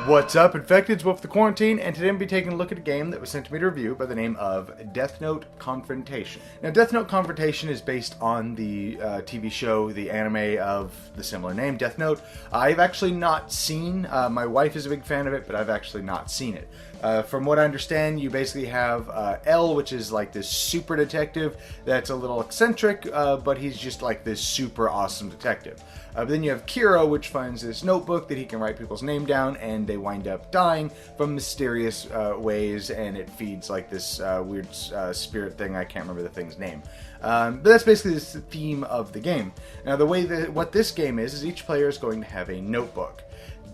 What's up, Infected? Wolf the Quarantine, and today I'm going to be taking a look at a game that was sent to me to review by the name of Death Note Confrontation. Now, Death Note Confrontation is based on the TV show, the anime of the similar name, Death Note. I've actually not seen, my wife is a big fan of it, but I've actually not seen it. From what I understand, you basically have L, which is like this super detective that's a little eccentric, but he's just like this super awesome detective. But then you have Kira, which finds this notebook that he can write people's name down, and they wind up dying from mysterious ways, and it feeds like this weird spirit thing. I can't remember the thing's name. But that's basically the theme of the game. Now, the way that what this game is each player is going to have a notebook.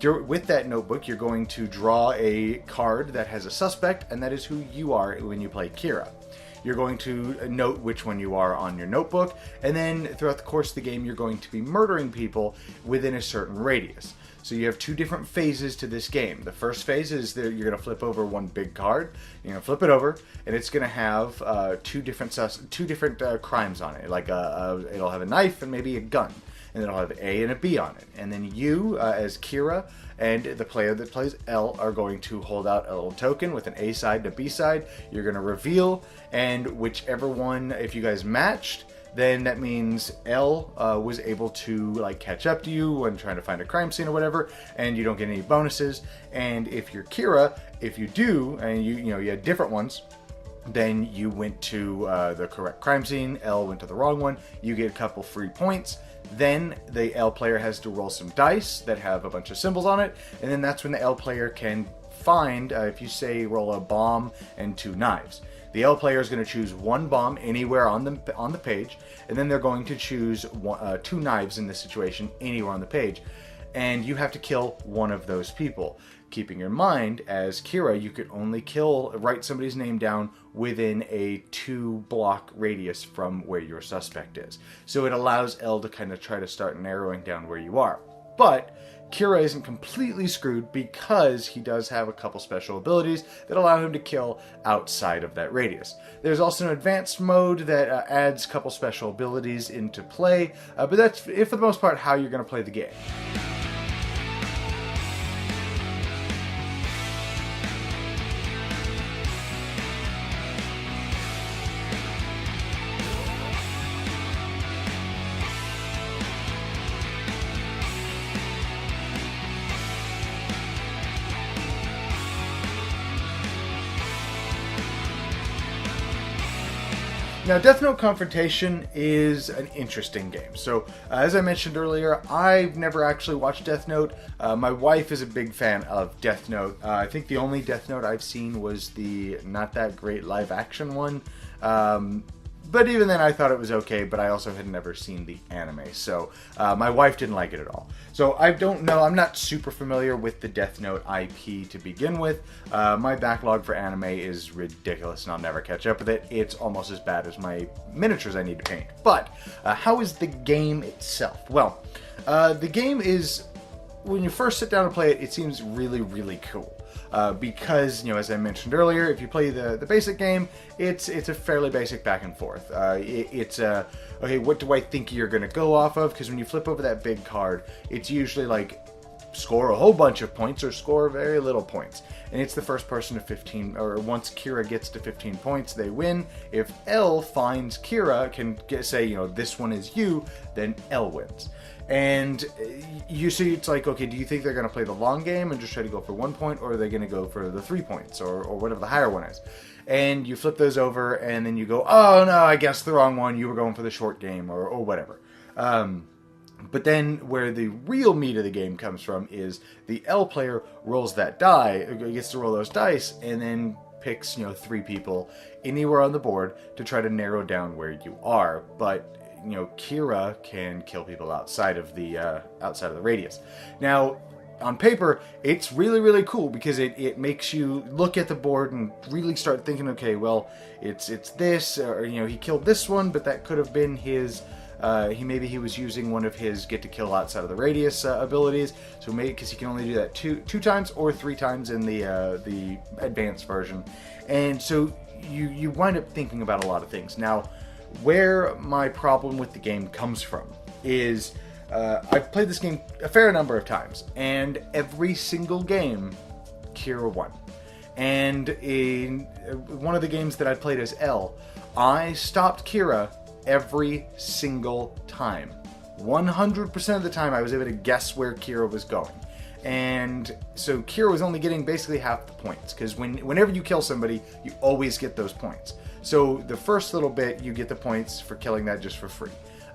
With that notebook, you're going to draw a card that has a suspect, and that is who you are when you play Kira. You're going to note which one you are on your notebook, and then throughout the course of the game, you're going to be murdering people within a certain radius. So you have two different phases to this game. The first phase is that you're going to flip over one big card. You're going to flip it over, and it's going to have two different crimes on it. Like it'll have a knife and maybe a gun. And it'll have A and a B on it. And then you, as Kira, and the player that plays L are going to hold out a little token with an A side and a B side. You're going to reveal, and whichever one, if you guys matched, then that means L was able to like catch up to you when trying to find a crime scene or whatever, and you don't get any bonuses. And if you're Kira, if you do, and you had different ones, then you went to the correct crime scene, L went to the wrong one, you get a couple free points. Then the L player has to roll some dice that have a bunch of symbols on it, and then that's when the L player can find, if you say roll a bomb and two knives. The L player is going to choose one bomb anywhere on the page, and then they're going to choose two knives in this situation anywhere on the page. And you have to kill one of those people. Keeping in mind, as Kira, you could only write somebody's name down within a 2-block radius from where your suspect is. So it allows L to kind of try to start narrowing down where you are. But Kira isn't completely screwed because he does have a couple special abilities that allow him to kill outside of that radius. There's also an advanced mode that adds a couple special abilities into play, but that's, for the most part, how you're going to play the game. Now, Death Note Confrontation is an interesting game. So, as I mentioned earlier, I've never actually watched Death Note. My wife is a big fan of Death Note. I think the only Death Note I've seen was the not that great live action one. But even then I thought it was okay, but I also had never seen the anime. So my wife didn't like it at all. So I don't know, I'm not super familiar with the Death Note IP to begin with. My backlog for anime is ridiculous and I'll never catch up with it. It's almost as bad as my miniatures I need to paint. But how is the game itself? Well, the game is, when you first sit down and play it, it seems really, really cool. Because, as I mentioned earlier, if you play the basic game, it's a fairly basic back and forth. It's okay, what do I think you're going to go off of? Because when you flip over that big card, it's usually like score a whole bunch of points or score very little points. And it's the first person to 15, or once Kira gets to 15 points, they win. If L finds Kira, can say, this one is you, then L wins. And you see, it's like, okay, do you think they're going to play the long game and just try to go for 1 point, or are they going to go for the 3 points, or whatever the higher one is? And you flip those over, and then you go, oh no, I guessed the wrong one, you were going for the short game, or whatever. But then where the real meat of the game comes from is the L player rolls that die, gets to roll those dice, and then picks, 3 people anywhere on the board to try to narrow down where you are. But Kira can kill people outside of the radius. Now, on paper, it's really, really cool because it makes you look at the board and really start thinking, okay, well, it's this, or he killed this one, but that could have been his. Maybe he was using one of his get to kill outside of the radius abilities. So maybe because he can only do that two times or 3 times in the advanced version, and so you wind up thinking about a lot of things. Now, where my problem with the game comes from is I've played this game a fair number of times, and every single game, Kira won. And in one of the games that I played as L, I stopped Kira every single time. 100% of the time I was able to guess where Kira was going. And so Kira was only getting basically half the points, because whenever you kill somebody, you always get those points. So the first little bit, you get the points for killing that just for free.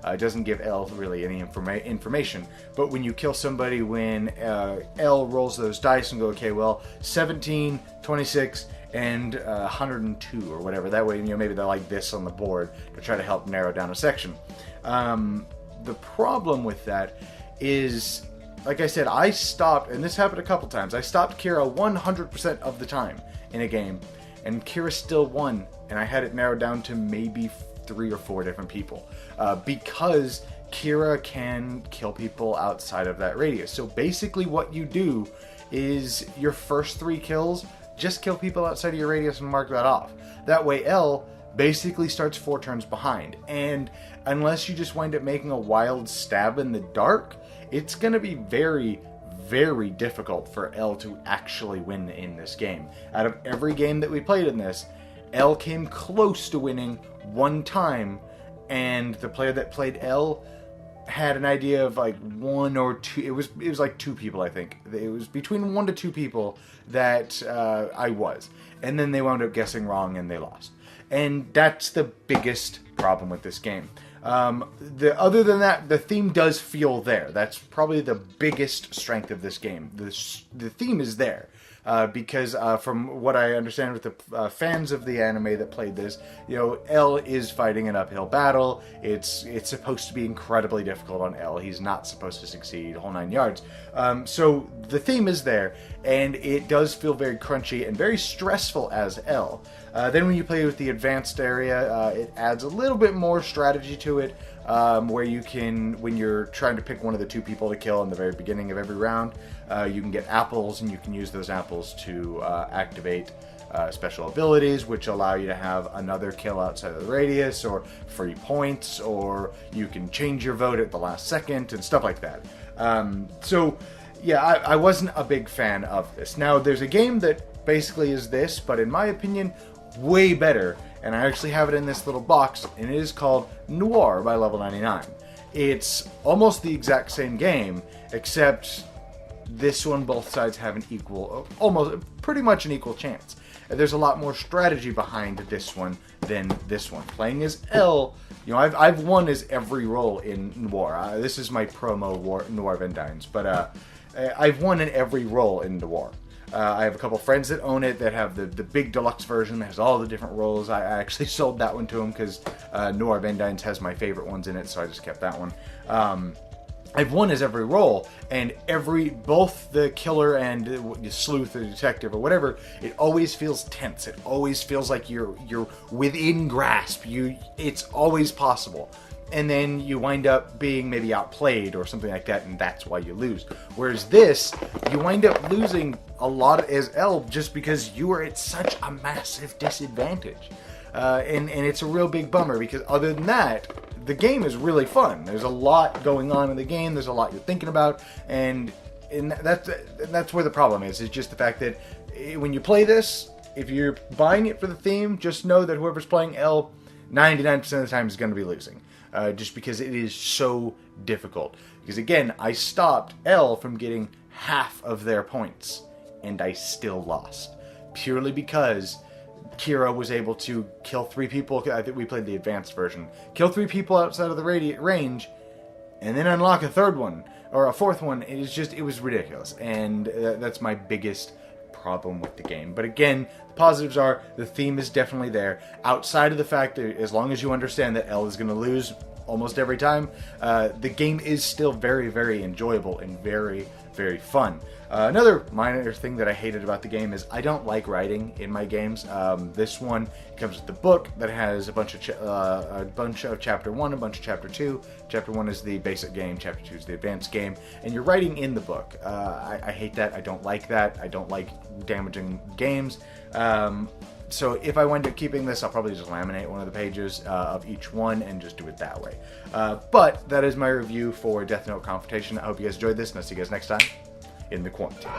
It doesn't give L really any information. But when you kill somebody, when L rolls those dice and go, okay, well, 17, 26, and 102 or whatever. That way, maybe they're like this on the board to try to help narrow down a section. The problem with that is, like I said, I stopped, and this happened a couple times, I stopped Kira 100% of the time in a game, and Kira still won, and I had it narrowed down to maybe 3 or 4 different people, because Kira can kill people outside of that radius. So basically what you do is your first 3 kills, just kill people outside of your radius and mark that off. That way L basically starts 4 turns behind, and unless you just wind up making a wild stab in the dark, it's going to be very, very difficult for L to actually win in this game. Out of every game that we played in this, L came close to winning 1 time, and the player that played L had an idea of like 1 or 2, it was like 2 people, I think. It was between 1 to 2 people that I was. And then they wound up guessing wrong and they lost. And that's the biggest problem with this game. Other than that, the theme does feel there. That's probably the biggest strength of this game. The theme is there. Because from what I understand with the fans of the anime that played this, L is fighting an uphill battle. It's supposed to be incredibly difficult on L. He's not supposed to succeed, whole 9 yards. So the theme is there, and it does feel very crunchy and very stressful as L. Then when you play with the advanced area, it adds a little bit more strategy to it. Where you can, when you're trying to pick one of the 2 people to kill in the very beginning of every round, you can get apples, and you can use those apples to activate special abilities, which allow you to have another kill outside of the radius, or free points, or you can change your vote at the last second, and stuff like that. So, yeah, I wasn't a big fan of this. Now, there's a game that basically is this, but in my opinion, way better, and I actually have it in this little box, and it is called Noir by Level 99. It's almost the exact same game, except this one, both sides have an equal, almost, pretty much an equal chance. There's a lot more strategy behind this one than this one. Playing as L, I've won as every role in Noir. This is my promo Noir Vendines, but I've won in every role in Noir. I have a couple friends that own it that have the big deluxe version that has all the different roles. I actually sold that one to them because Noir Vendines has my favorite ones in it, so I just kept that one. I've won as every role, and both the killer and the sleuth or detective or whatever, it always feels tense. It always feels like you're within grasp. It's always possible. And then you wind up being maybe outplayed or something like that, and that's why you lose. Whereas this, you wind up losing a lot as L just because you are at such a massive disadvantage. And it's a real big bummer, because other than that, the game is really fun. There's a lot going on in the game. There's a lot you're thinking about, and that's where the problem is. It's just the fact that when you play this, if you're buying it for the theme, just know that whoever's playing L, 99% of the time is going to be losing. Just because it is so difficult. Because again, I stopped L from getting half of their points, and I still lost. Purely because Kira was able to kill 3 people, I think we played the advanced version, kill 3 people outside of the range, and then unlock a 3rd one, or a 4th one. It was ridiculous, and that's my biggest problem with the game. But again, the positives are the theme is definitely there. Outside of the fact that as long as you understand that L is going to lose almost every time, the game is still very, very enjoyable and very, very fun. Another minor thing that I hated about the game is I don't like writing in my games. This one comes with the book that has a bunch of Chapter 1, a bunch of Chapter 2. Chapter 1 is the basic game, Chapter 2 is the advanced game, and you're writing in the book. I hate that. I don't like that. I don't like damaging games. So if I wind up keeping this, I'll probably just laminate one of the pages of each one and just do it that way. But that is my review for Death Note Confrontation. I hope you guys enjoyed this, and I'll see you guys next time in the quarantine.